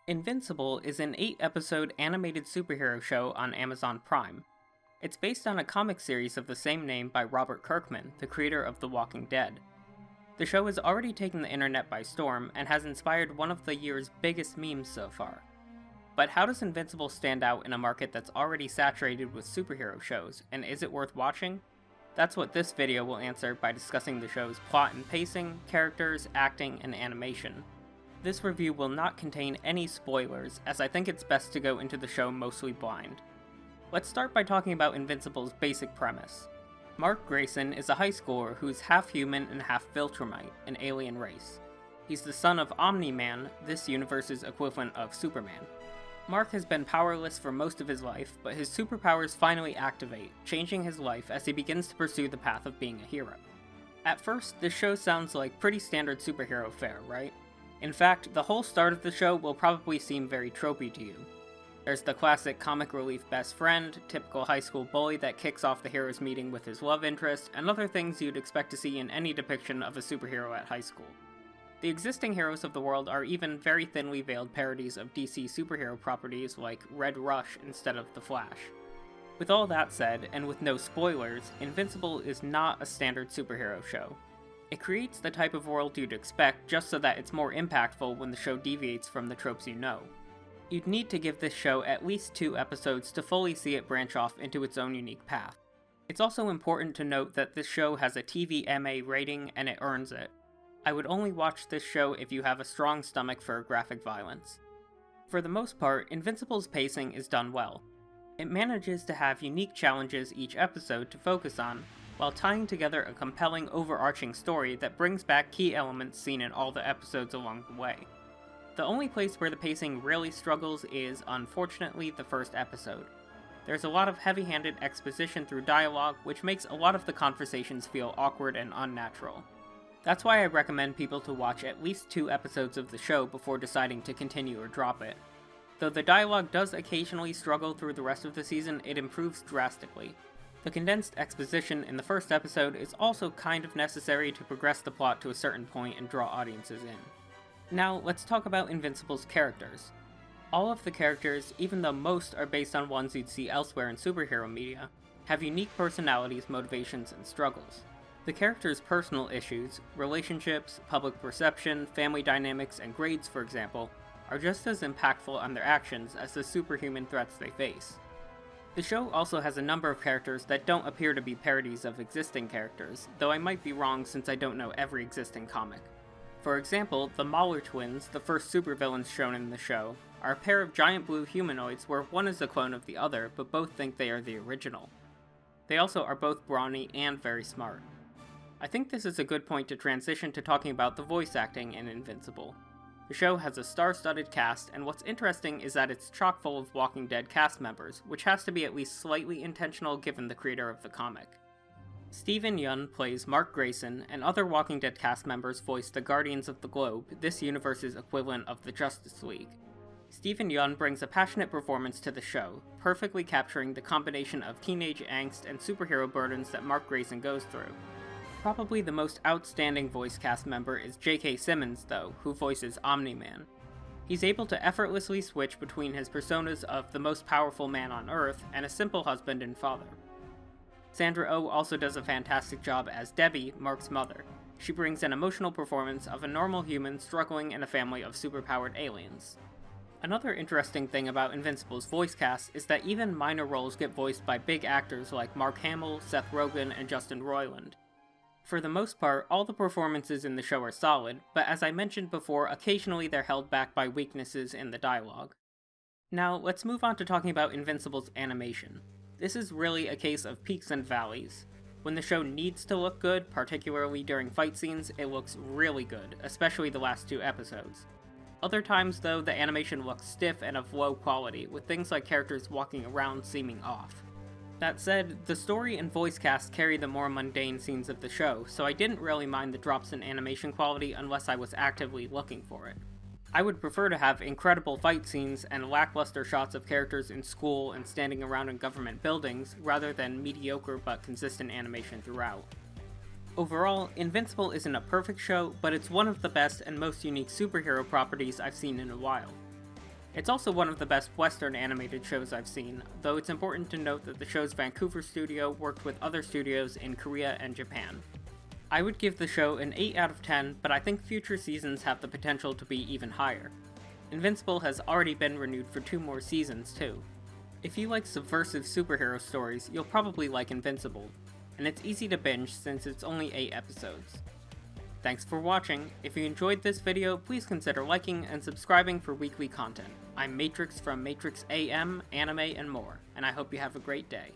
Invincible is an 8-episode animated superhero show on Amazon Prime. It's based on a comic series of the same name by Robert Kirkman, the creator of The Walking Dead. The show has already taken the internet by storm and has inspired one of the year's biggest memes so far. But how does Invincible stand out in a market that's already saturated with superhero shows, and is it worth watching? That's what this video will answer by discussing the show's plot and pacing, characters, acting, and animation. This review will not contain any spoilers, as I think it's best to go into the show mostly blind. Let's start by talking about Invincible's basic premise. Mark Grayson is a high schooler who's half human and half Viltrumite, an alien race. He's the son of Omni-Man, this universe's equivalent of Superman. Mark has been powerless for most of his life, but his superpowers finally activate, changing his life as he begins to pursue the path of being a hero. At first, this show sounds like pretty standard superhero fare, right? In fact, the whole start of the show will probably seem very tropey to you. There's the classic comic relief best friend, typical high school bully that kicks off the hero's meeting with his love interest, and other things you'd expect to see in any depiction of a superhero at high school. The existing heroes of the world are even very thinly veiled parodies of DC superhero properties like Red Rush instead of The Flash. With all that said, and with no spoilers, Invincible is not a standard superhero show. It creates the type of world you'd expect just so that it's more impactful when the show deviates from the tropes you know. You'd need to give this show at least 2 episodes to fully see it branch off into its own unique path. It's also important to note that this show has a TVMA rating and it earns it. I would only watch this show if you have a strong stomach for graphic violence. For the most part, Invincible's pacing is done well. It manages to have unique challenges each episode to focus on, while tying together a compelling overarching story that brings back key elements seen in all the episodes along the way. The only place where the pacing really struggles is, unfortunately, the first episode. There's a lot of heavy-handed exposition through dialogue, which makes a lot of the conversations feel awkward and unnatural. That's why I recommend people to watch at least 2 episodes of the show before deciding to continue or drop it. Though the dialogue does occasionally struggle through the rest of the season, it improves drastically. The condensed exposition in the first episode is also kind of necessary to progress the plot to a certain point and draw audiences in. Now, let's talk about Invincible's characters. All of the characters, even though most are based on ones you'd see elsewhere in superhero media, have unique personalities, motivations, and struggles. The characters' personal issues, relationships, public perception, family dynamics, and grades, for example, are just as impactful on their actions as the superhuman threats they face. The show also has a number of characters that don't appear to be parodies of existing characters, though I might be wrong since I don't know every existing comic. For example, the Mauler twins, the first supervillains shown in the show, are a pair of giant blue humanoids where one is a clone of the other, but both think they are the original. They also are both brawny and very smart. I think this is a good point to transition to talking about the voice acting in Invincible. The show has a star-studded cast, and what's interesting is that it's chock full of Walking Dead cast members, which has to be at least slightly intentional given the creator of the comic. Steven Yeun plays Mark Grayson, and other Walking Dead cast members voice the Guardians of the Globe, this universe's equivalent of the Justice League. Steven Yeun brings a passionate performance to the show, perfectly capturing the combination of teenage angst and superhero burdens that Mark Grayson goes through. Probably the most outstanding voice cast member is J.K. Simmons, though, who voices Omni-Man. He's able to effortlessly switch between his personas of the most powerful man on Earth and a simple husband and father. Sandra Oh also does a fantastic job as Debbie, Mark's mother. She brings an emotional performance of a normal human struggling in a family of superpowered aliens. Another interesting thing about Invincible's voice cast is that even minor roles get voiced by big actors like Mark Hamill, Seth Rogen, and Justin Roiland. For the most part, all the performances in the show are solid, but as I mentioned before, occasionally they're held back by weaknesses in the dialogue. Now, let's move on to talking about Invincible's animation. This is really a case of peaks and valleys. When the show needs to look good, particularly during fight scenes, it looks really good, especially the last 2 episodes. Other times, though, the animation looks stiff and of low quality, with things like characters walking around seeming off. That said, the story and voice cast carry the more mundane scenes of the show, so I didn't really mind the drops in animation quality unless I was actively looking for it. I would prefer to have incredible fight scenes and lackluster shots of characters in school and standing around in government buildings, rather than mediocre but consistent animation throughout. Overall, Invincible isn't a perfect show, but it's one of the best and most unique superhero properties I've seen in a while. It's also one of the best Western animated shows I've seen, though it's important to note that the show's Vancouver studio worked with other studios in Korea and Japan. I would give the show an 8 out of 10, but I think future seasons have the potential to be even higher. Invincible has already been renewed for 2 more seasons, too. If you like subversive superhero stories, you'll probably like Invincible, and it's easy to binge since it's only 8 episodes. Thanks for watching. If you enjoyed this video, please consider liking and subscribing for weekly content. I'm Matrix from Matrix AM, Anime, and more, and I hope you have a great day.